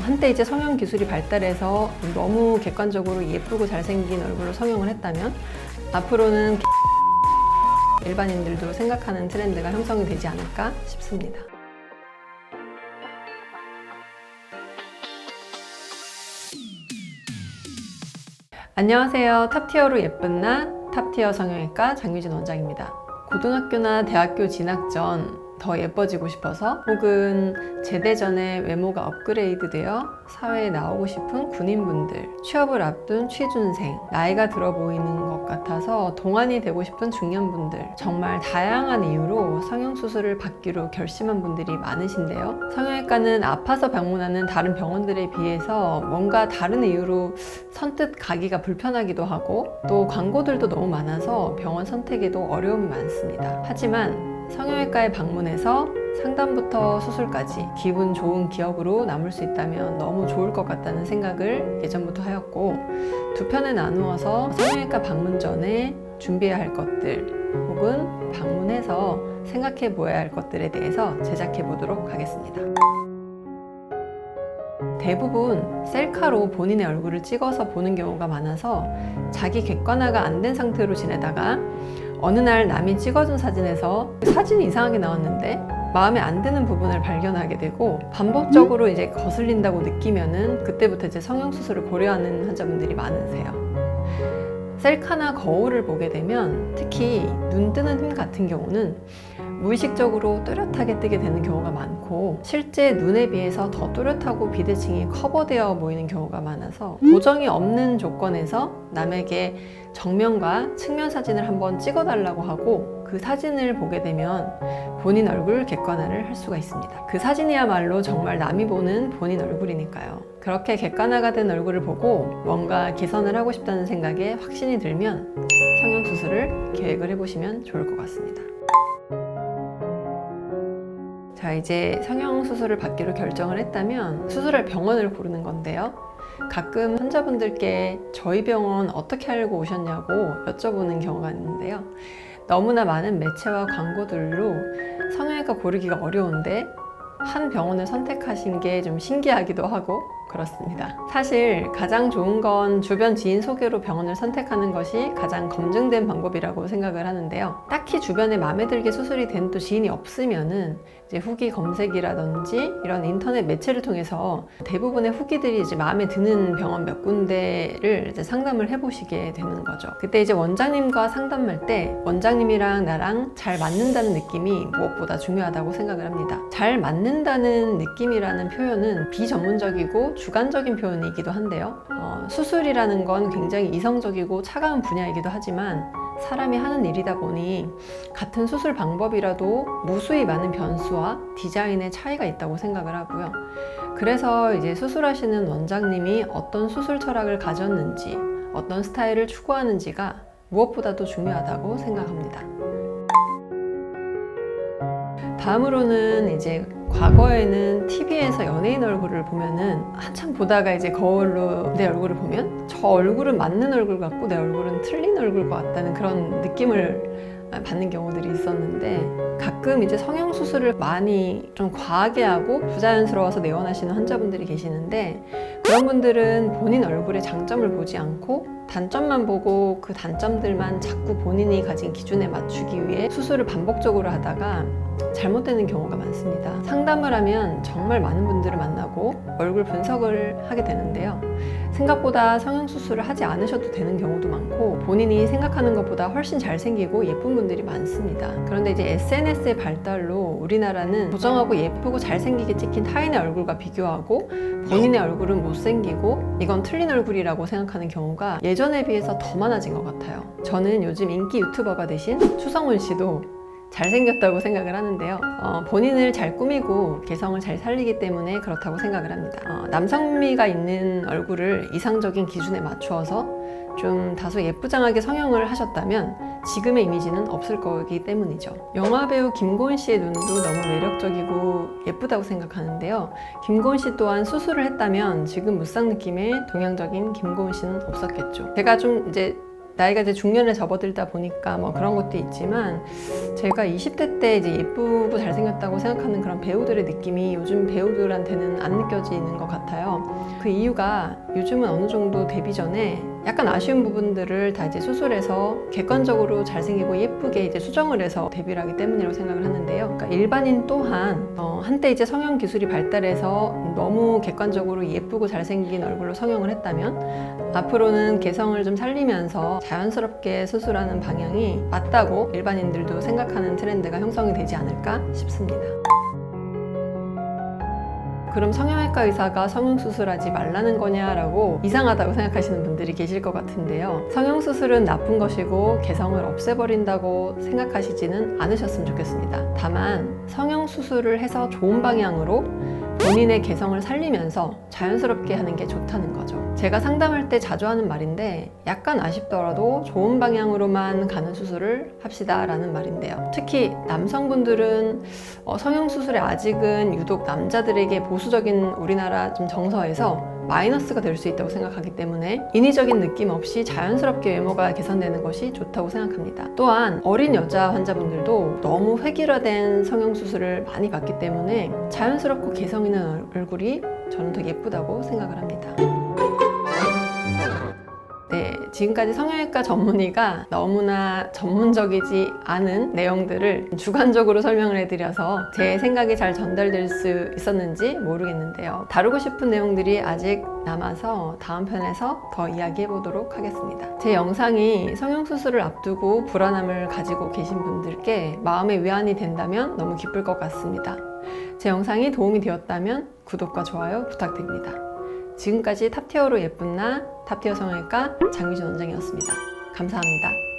한때 이제 성형 기술이 발달해서 너무 객관적으로 예쁘고 잘생긴 얼굴로 성형을 했다면 앞으로는 일반인들도 생각하는 트렌드가 형성이 되지 않을까 싶습니다. 안녕하세요. 탑티어로 예쁜 나 탑티어 성형외과 장유진 원장입니다. 고등학교나 대학교 진학 전 더 예뻐지고 싶어서 혹은 제대 전에 외모가 업그레이드되어 사회에 나오고 싶은 군인분들, 취업을 앞둔 취준생, 나이가 들어 보이는 것 같아서 동안이 되고 싶은 중년분들, 정말 다양한 이유로 성형수술을 받기로 결심한 분들이 많으신데요. 성형외과는 아파서 방문하는 다른 병원들에 비해서 뭔가 다른 이유로 선뜻 가기가 불편하기도 하고 또 광고들도 너무 많아서 병원 선택에도 어려움이 많습니다. 하지만 성형외과에 방문해서 상담부터 수술까지 기분 좋은 기억으로 남을 수 있다면 너무 좋을 것 같다는 생각을 예전부터 하였고, 두 편에 나누어서 성형외과 방문 전에 준비해야 할 것들 혹은 방문해서 생각해 보아야 할 것들에 대해서 제작해 보도록 하겠습니다. 대부분 셀카로 본인의 얼굴을 찍어서 보는 경우가 많아서 자기 객관화가 안 된 상태로 지내다가 어느 날 남이 찍어준 사진에서 사진이 이상하게 나왔는데 마음에 안 드는 부분을 발견하게 되고 반복적으로 이제 거슬린다고 느끼면은 그때부터 이제 성형수술을 고려하는 환자분들이 많으세요. 셀카나 거울을 보게 되면 특히 눈 뜨는 힘 같은 경우는 무의식적으로 뚜렷하게 뜨게 되는 경우가 많고, 실제 눈에 비해서 더 뚜렷하고 비대칭이 커버되어 보이는 경우가 많아서 고정이 없는 조건에서 남에게 정면과 측면 사진을 한번 찍어달라고 하고 그 사진을 보게 되면 본인 얼굴 객관화를 할 수가 있습니다. 그 사진이야말로 정말 남이 보는 본인 얼굴이니까요. 그렇게 객관화가 된 얼굴을 보고 뭔가 개선을 하고 싶다는 생각에 확신이 들면 성형수술을 계획을 해보시면 좋을 것 같습니다. 자, 이제 성형수술을 받기로 결정을 했다면 수술할 병원을 고르는 건데요. 가끔 환자분들께 저희 병원 어떻게 알고 오셨냐고 여쭤보는 경우가 있는데요. 너무나 많은 매체와 광고들로 성형외과 고르기가 어려운데 한 병원을 선택하신 게 좀 신기하기도 하고 그렇습니다. 사실 가장 좋은 건 주변 지인 소개로 병원을 선택하는 것이 가장 검증된 방법이라고 생각을 하는데요. 딱히 주변에 마음에 들게 수술이 된 또 지인이 없으면은 이제 후기 검색이라든지 이런 인터넷 매체를 통해서 대부분의 후기들이 이제 마음에 드는 병원 몇 군데를 이제 상담을 해보시게 되는 거죠. 그때 이제 원장님과 상담할 때 원장님이랑 나랑 잘 맞는다는 느낌이 무엇보다 중요하다고 생각을 합니다. 잘 맞는다는 느낌이라는 표현은 비전문적이고 주관적인 표현이기도 한데요. 수술이라는 건 굉장히 이성적이고 차가운 분야이기도 하지만 사람이 하는 일이다 보니 같은 수술 방법이라도 무수히 많은 변수와 디자인의 차이가 있다고 생각을 하고요. 그래서 이제 수술하시는 원장님이 어떤 수술 철학을 가졌는지, 어떤 스타일을 추구하는지가 무엇보다도 중요하다고 생각합니다. 다음으로는 이제 과거에는 TV에서 연예인 얼굴을 보면은 한참 보다가 이제 거울로 내 얼굴을 보면 저 얼굴은 맞는 얼굴 같고 내 얼굴은 틀린 얼굴 같다는 그런 느낌을 받는 경우들이 있었는데, 가끔 이제 성형수술을 많이 좀 과하게 하고 부자연스러워서 내원하시는 환자분들이 계시는데, 그런 분들은 본인 얼굴의 장점을 보지 않고 단점만 보고 그 단점들만 자꾸 본인이 가진 기준에 맞추기 위해 수술을 반복적으로 하다가 잘못되는 경우가 많습니다. 상담을 하면 정말 많은 분들을 만나고 얼굴 분석을 하게 되는데요. 생각보다 성형수술을 하지 않으셔도 되는 경우도 많고 본인이 생각하는 것보다 훨씬 잘생기고 예쁜 분들이 많습니다. 그런데 이제 SNS의 발달로 우리나라는 보정하고 예쁘고 잘생기게 찍힌 타인의 얼굴과 비교하고 본인의 얼굴은 못생기고 이건 틀린 얼굴이라고 생각하는 경우가 예전에 비해서 더 많아진 것 같아요. 저는 요즘 인기 유튜버가 되신 추성훈 씨도 잘생겼다고 생각을 하는데요. 본인을 잘 꾸미고 개성을 잘 살리기 때문에 그렇다고 생각을 합니다. 남성미가 있는 얼굴을 이상적인 기준에 맞추어서 좀 다소 예쁘장하게 성형을 하셨다면 지금의 이미지는 없을 거기 때문이죠. 영화배우 김고은 씨의 눈도 너무 매력적이고 예쁘다고 생각하는데요. 김고은 씨 또한 수술을 했다면 지금 무쌍 느낌의 동양적인 김고은 씨는 없었겠죠. 제가 좀 이제 나이가 이제 중년에 접어들다 보니까 뭐 그런 것도 있지만 제가 20대 때 이제 예쁘고 잘생겼다고 생각하는 그런 배우들의 느낌이 요즘 배우들한테는 안 느껴지는 것 같아요. 그 이유가 요즘은 어느 정도 데뷔 전에 약간 아쉬운 부분들을 다 이제 수술해서 객관적으로 잘생기고 예쁘게 이제 수정을 해서 데뷔를 하기 때문이라고 생각을 하는데요. 그러니까 일반인 또한 한때 이제 성형 기술이 발달해서 너무 객관적으로 예쁘고 잘생긴 얼굴로 성형을 했다면 앞으로는 개성을 좀 살리면서 자연스럽게 수술하는 방향이 맞다고 일반인들도 생각하는 트렌드가 형성이 되지 않을까 싶습니다. 그럼 성형외과 의사가 성형수술하지 말라는 거냐라고 이상하다고 생각하시는 분들이 계실 것 같은데요. 성형수술은 나쁜 것이고 개성을 없애버린다고 생각하시지는 않으셨으면 좋겠습니다. 다만 성형수술을 해서 좋은 방향으로 본인의 개성을 살리면서 자연스럽게 하는 게 좋다는 거죠. 제가 상담할 때 자주 하는 말인데 약간 아쉽더라도 좋은 방향으로만 가는 수술을 합시다 라는 말인데요. 특히 남성분들은 성형수술에 아직은 유독 남자들에게 보수적인 우리나라 좀 정서에서 마이너스가 될 수 있다고 생각하기 때문에 인위적인 느낌 없이 자연스럽게 외모가 개선되는 것이 좋다고 생각합니다. 또한 어린 여자 환자분들도 너무 획일화된 성형수술을 많이 받기 때문에 자연스럽고 개성 있는 얼굴이 저는 더 예쁘다고 생각을 합니다. 네, 지금까지 성형외과 전문의가 너무나 전문적이지 않은 내용들을 주관적으로 설명을 해드려서 제 생각이 잘 전달될 수 있었는지 모르겠는데요. 다루고 싶은 내용들이 아직 남아서 다음 편에서 더 이야기해 보도록 하겠습니다. 제 영상이 성형수술을 앞두고 불안함을 가지고 계신 분들께 마음의 위안이 된다면 너무 기쁠 것 같습니다. 제 영상이 도움이 되었다면 구독과 좋아요 부탁드립니다. 지금까지 탑티어로 예쁜 나 탑티어 성형외과 장유진 원장이었습니다. 감사합니다.